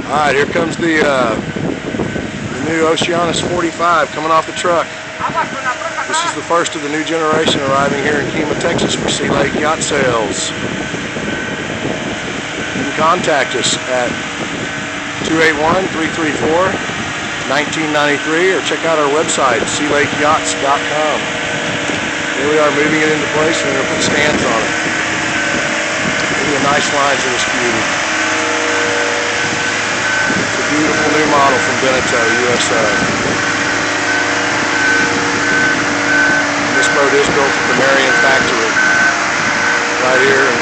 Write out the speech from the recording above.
Alright, here comes the new Oceanis 45 coming off the truck. This is the first of the new generation arriving here in Kima, Texas for Sea Lake Yacht Sales. You can contact us at 281-334-1993 or check out our website, sealakeyachts.com. Here we are moving it into place and we're going to put stands on it. Look at the nice lines of this beauty. It's a beautiful new model from Beneteau, USA. And this boat is built at the Marion factory right here in